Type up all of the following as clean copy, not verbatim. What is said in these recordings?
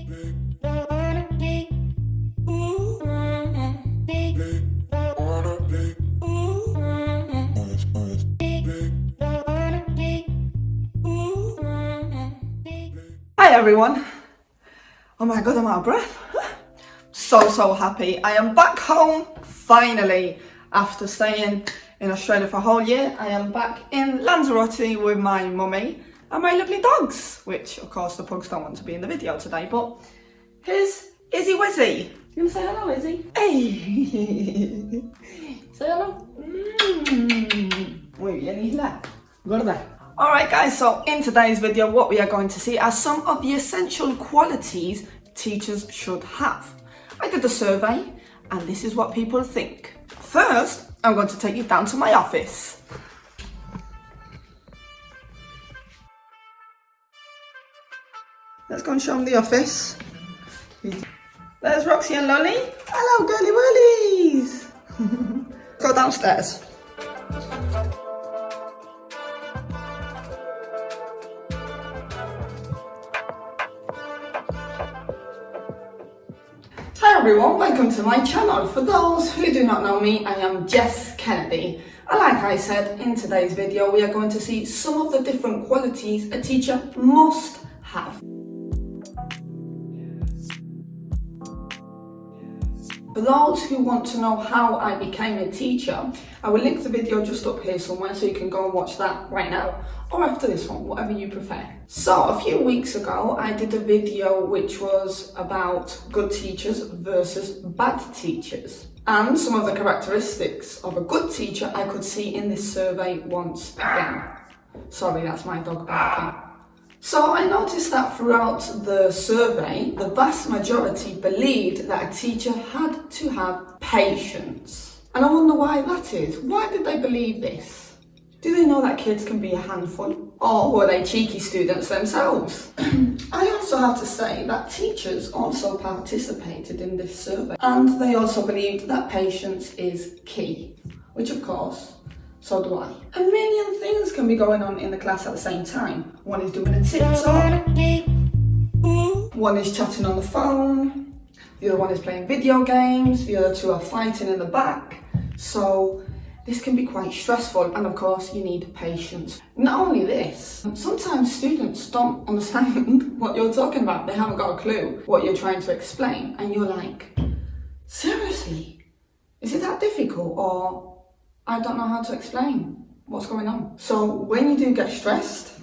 Hi everyone. Oh my god, I'm out of breath. So happy. I am back home finally after staying in Australia for a whole year. I am back in Lanzarote with my mummy and my lovely dogs, which of course the pugs don't want to be in the video today, but here's Izzy Wizzy. You want to say hello, Izzy? Hey. Say hello. Muy bien, Isla. Gorda. Alright guys, so in today's video what we are going to see are some of the essential qualities teachers should have. I did a survey and this is what people think. First, I'm going to take you down to my office. Let's go and show them the office. There's Roxy and Lolly. Hello girly wellies. Go downstairs. Hi everyone, welcome to my channel. For those who do not know me, I am Jess Kennedy. And like I said, in today's video we are going to see some of the different qualities a teacher must have. For those who want to know how I became a teacher, I will link the video just up here somewhere so you can go and watch that right now or after this one, whatever you prefer. So a few weeks ago I did a video which was about good teachers versus bad teachers. And some of the characteristics of a good teacher I could see in this survey once again. Sorry, that's my dog barking. So I noticed that throughout the survey, the vast majority believed that a teacher had to have patience. And I wonder why that is. Why did they believe this? Do they know that kids can be a handful? Or were they cheeky students themselves? I also have to say that teachers also participated in this survey. And they also believed that patience is key. Which of course, so do I. A million things can be going on in the class at the same time. One is doing a TikTok, one is chatting on the phone, the other one is playing video games, the other two are fighting in the back. So this can be quite stressful, and of course you need patience. Not only this, sometimes students don't understand what you're talking about. They haven't got a clue what you're trying to explain, and you're like, seriously? Is it that difficult? Or I don't know how to explain what's going on. So when you do get stressed,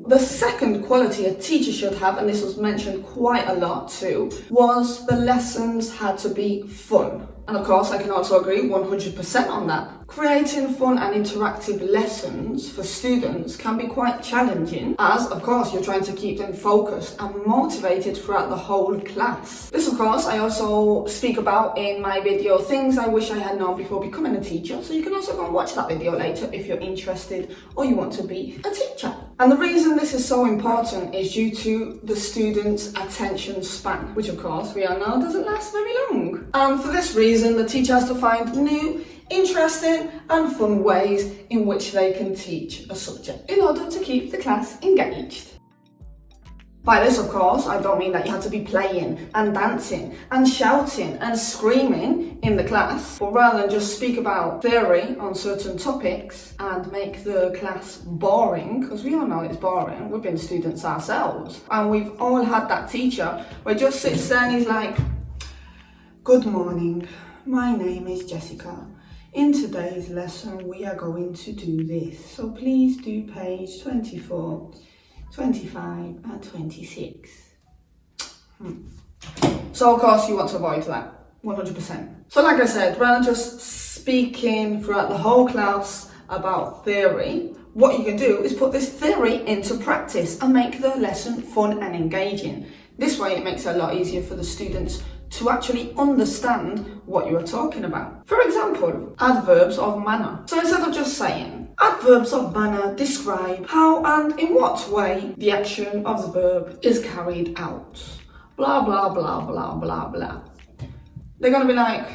the second quality a teacher should have, and this was mentioned quite a lot too, was the lessons had to be fun. And of course, I can also agree 100% on that. Creating fun and interactive lessons for students can be quite challenging, as of course you're trying to keep them focused and motivated throughout the whole class. This of course I also speak about in my video, Things I Wish I Had Known Before Becoming a Teacher, so you can also go and watch that video later if you're interested or you want to be a teacher. And the reason this is so important is due to the student's attention span, which of course we all know doesn't last very long. And for this reason, the teacher has to find new, interesting and fun ways in which they can teach a subject in order to keep the class engaged. By this, of course, I don't mean that you have to be playing and dancing and shouting and screaming in the class, but rather than just speak about theory on certain topics and make the class boring, because we all know it's boring, we've been students ourselves, and we've all had that teacher where just sits there and he's like, "Good morning, my name is Jessica. In today's lesson we are going to do this, so please do page 24, 25 and 26. So of course you want to avoid that, 100%. So like I said, rather than just speaking throughout the whole class about theory, what you can do is put this theory into practice and make the lesson fun and engaging. This way it makes it a lot easier for the students to actually understand what you are talking about. For example, adverbs of manner. So instead of just saying, adverbs of manner describe how and in what way the action of the verb is carried out. Blah, blah, blah, blah, blah, blah. They're gonna be like,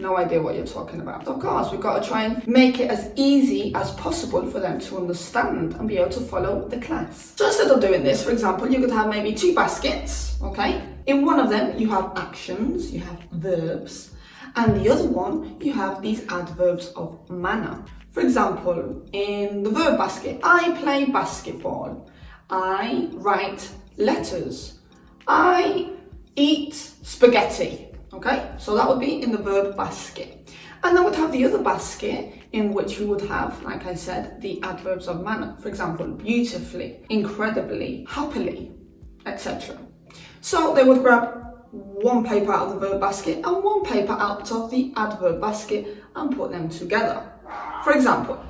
no idea what you're talking about. Of course, we've got to try and make it as easy as possible for them to understand and be able to follow the class. So instead of doing this, for example, you could have maybe 2 baskets, okay? In one of them, you have actions, you have verbs, and the other one, you have these adverbs of manner. For example, in the verb basket, I play basketball, I write letters, I eat spaghetti, okay? So that would be in the verb basket. And then we'd have the other basket in which we would have, like I said, the adverbs of manner. For example, beautifully, incredibly, happily, etc. So they would grab 1 paper out of the verb basket and 1 paper out of the adverb basket and put them together. For example,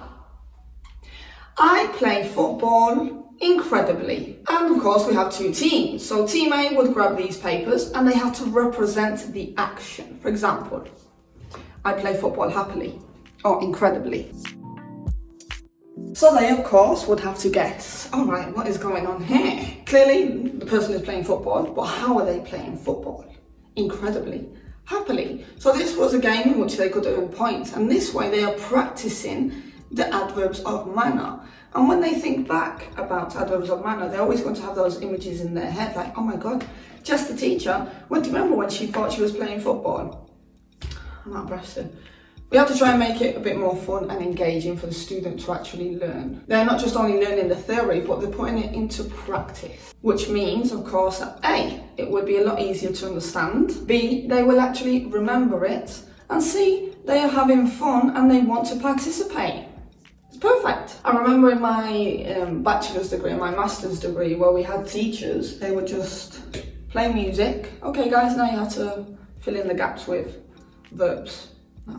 I play football incredibly. And of course we have 2 teams. So team A would grab these papers and they have to represent the action. For example, I play football happily or incredibly. So they of course would have to guess, all right, what is going on here? Clearly the person is playing football, but how are they playing football? Incredibly, happily. So this was a game in which they could earn points, and this way they are practicing the adverbs of manner. And when they think back about adverbs of manner, they're always going to have those images in their head, like, oh my God, Jess the teacher, do you remember when she thought she was playing football? I'm not breasted. We have to try and make it a bit more fun and engaging for the student to actually learn. They're not just only learning the theory, but they're putting it into practice. Which means, of course, that A, it would be a lot easier to understand. B, they will actually remember it. And C, they are having fun and they want to participate. It's perfect. I remember in my bachelor's degree and my master's degree where we had teachers, they would just play music. Okay guys, now you have to fill in the gaps with verbs.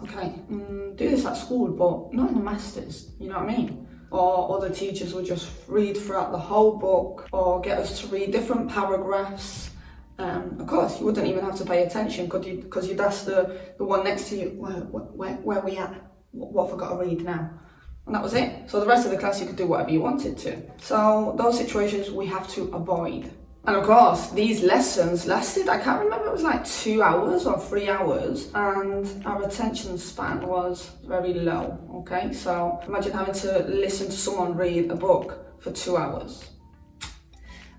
Okay, do this at school, but not in the masters, you know what I mean? Or other teachers would just read throughout the whole book or get us to read different paragraphs. Of course, you wouldn't even have to pay attention because you'd ask the one next to you, where are we at? What have I got to read now? And that was it. So the rest of the class you could do whatever you wanted to. So those situations we have to avoid. And of course, these lessons lasted, I can't remember, it was like 2 hours or 3 hours, and our attention span was very low, okay? So imagine having to listen to someone read a book for 2 hours.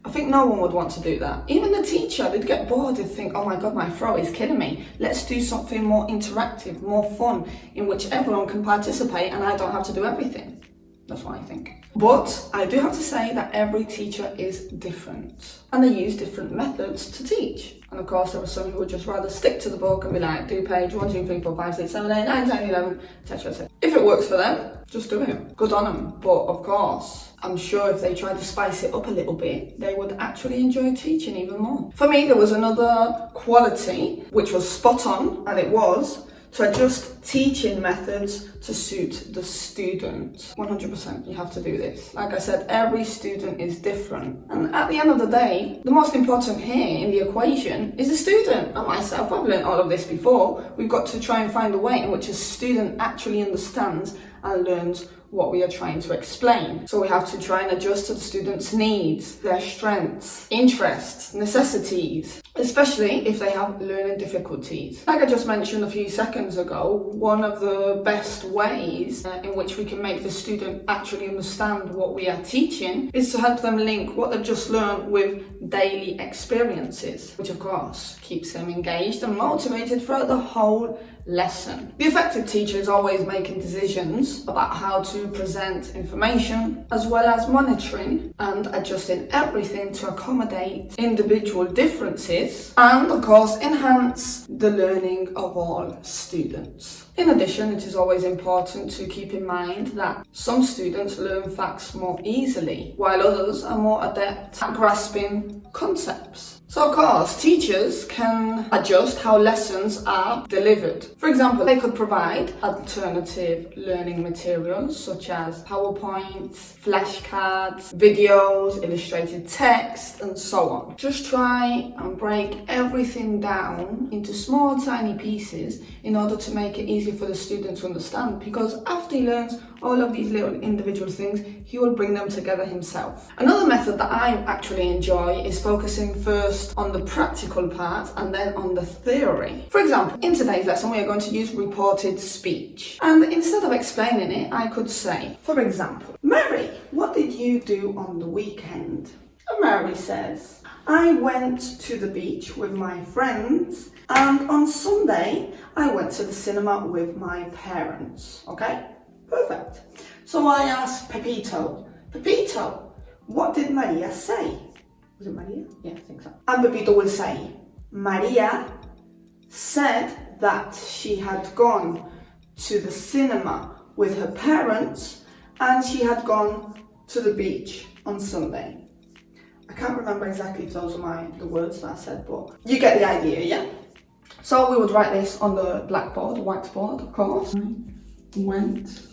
I think no one would want to do that. Even the teacher, they'd get bored, they'd think, oh my God, my throat is killing me. Let's do something more interactive, more fun, in which everyone can participate and I don't have to do everything. That's what I think. But I do have to say that every teacher is different and they use different methods to teach. And of course, there are some who would just rather stick to the book and be like, do page 1, 2, 3, 4, 5, 6, 7, 8, 9, 10, 11, etc, etc. If it works for them, just do it. Good on them. But of course, I'm sure if they tried to spice it up a little bit, they would actually enjoy teaching even more. For me, there was another quality which was spot on, and it was to adjust teaching methods to suit the student. 100% you have to do this. Like I said, every student is different. And at the end of the day, the most important here in the equation is the student. And myself, I've learned all of this before. We've got to try and find a way in which a student actually understands and learns what we are trying to explain. So we have to try and adjust to the students' needs, their strengths, interests, necessities, especially if they have learning difficulties. Like I just mentioned a few seconds ago, one of the best ways in which we can make the student actually understand what we are teaching is to help them link what they've just learned with daily experiences, which of course keeps them engaged and motivated throughout the whole lesson. The effective teacher is always making decisions about how to present information, as well as monitoring and adjusting everything to accommodate individual differences and of course enhance the learning of all students. In addition, it is always important to keep in mind that some students learn facts more easily, while others are more adept at grasping concepts. So of course, teachers can adjust how lessons are delivered. For example, they could provide alternative learning materials such as PowerPoints, flashcards, videos, illustrated text, and so on. Just try and break everything down into small, tiny pieces in order to make it easier for the student to understand, because after he learns all of these little individual things, he will bring them together himself. Another method that I actually enjoy is focusing first focused on the practical part and then on the theory. For example, in today's lesson we are going to use reported speech. And instead of explaining it, I could say, for example, Mary, what did you do on the weekend? And Mary says, I went to the beach with my friends, and on Sunday I went to the cinema with my parents. Okay? Perfect. So I asked Pepito, what did Maria say? Was it Maria? Yeah, I think so. And Pepito will say, Maria said that she had gone to the cinema with her parents and she had gone to the beach on Sunday. I can't remember exactly if those are the words that I said, but you get the idea, yeah? So we would write this on the blackboard, whiteboard, of course. I went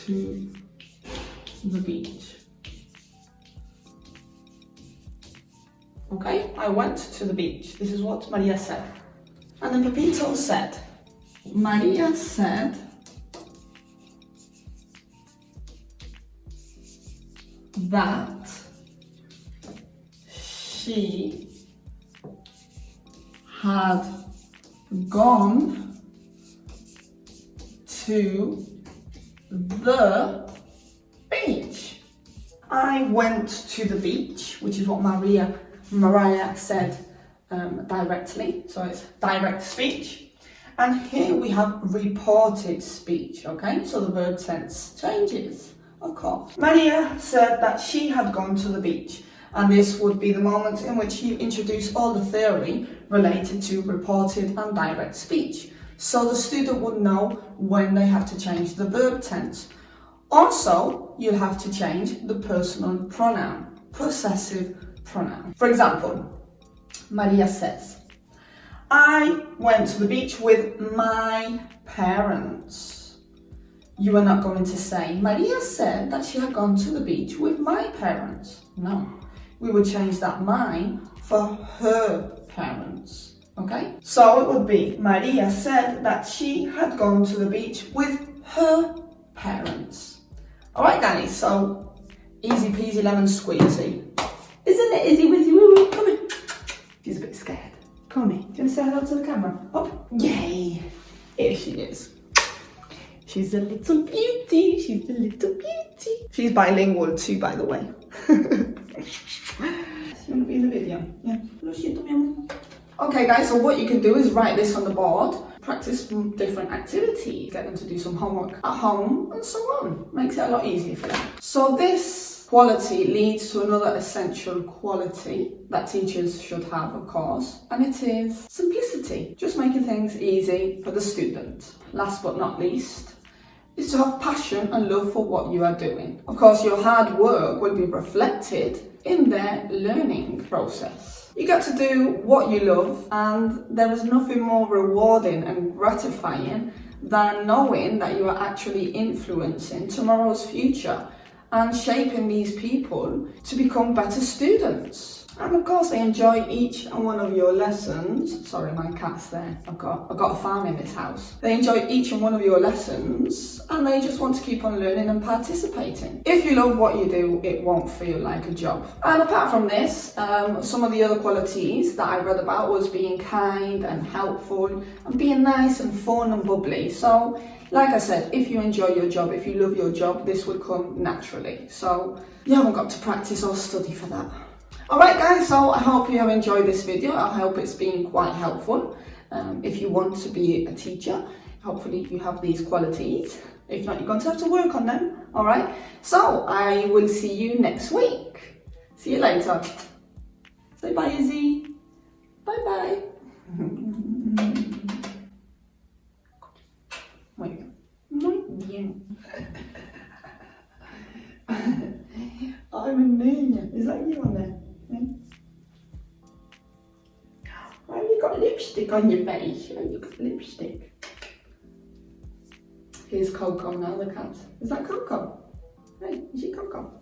to the beach. Okay, I went to the beach. This is what Maria said. And then Pepito said, Maria said that she had gone to the beach. I went to the beach, which is what Mariah said directly, so it's direct speech. And here we have reported speech, okay? So the verb tense changes, of course. Maria said that she had gone to the beach, and this would be the moment in which you introduce all the theory related to reported and direct speech. So the student would know when they have to change the verb tense. Also, you'll have to change the personal pronoun, possessive pronoun. For example, Maria says, I went to the beach with my parents. You are not going to say, Maria said that she had gone to the beach with my parents. No, we would change that my for her parents. Okay? So it would be, Maria said that she had gone to the beach with her parents. Alright, Danny, so easy peasy lemon squeezy. Isn't it easy wizzy woo woo? Come here. She's a bit scared. Come here. Do you want to say hello to the camera? Up. Yay. Here she is. She's a little beauty. She's a little beauty. She's bilingual too, by the way. You want to be in the video? Yeah. Okay guys, so what you can do is write this on the board, practice some different activities, get them to do some homework at home and so on. Makes it a lot easier for them. So this quality leads to another essential quality that teachers should have, of course, and it is simplicity. Just making things easy for the student. Last but not least, is to have passion and love for what you are doing. Of course, your hard work will be reflected in their learning process. You get to do what you love, and there is nothing more rewarding and gratifying than knowing that you are actually influencing tomorrow's future and shaping these people to become better students. And of course, they enjoy each and one of your lessons. Sorry, my cat's there. I've got a farm in this house. They enjoy each and one of your lessons, and they just want to keep on learning and participating. If you love what you do, it won't feel like a job. And apart from this, some of the other qualities that I read about was being kind and helpful and being nice and fun and bubbly. So, like I said, if you enjoy your job, if you love your job, this would come naturally. So you haven't got to practice or study for that. Alright guys, so I hope you have enjoyed this video. I hope it's been quite helpful. If you want to be a teacher, hopefully you have these qualities. If not, you're going to have to work on them. Alright, so I will see you next week. See you later. Say bye, Izzy. Bye bye. Wait. I'm a ninja. Is that you on there? Why have you got lipstick on your face? Why have you got lipstick? Here's Coco now, the cat. Is that Coco? Hey, is she Coco?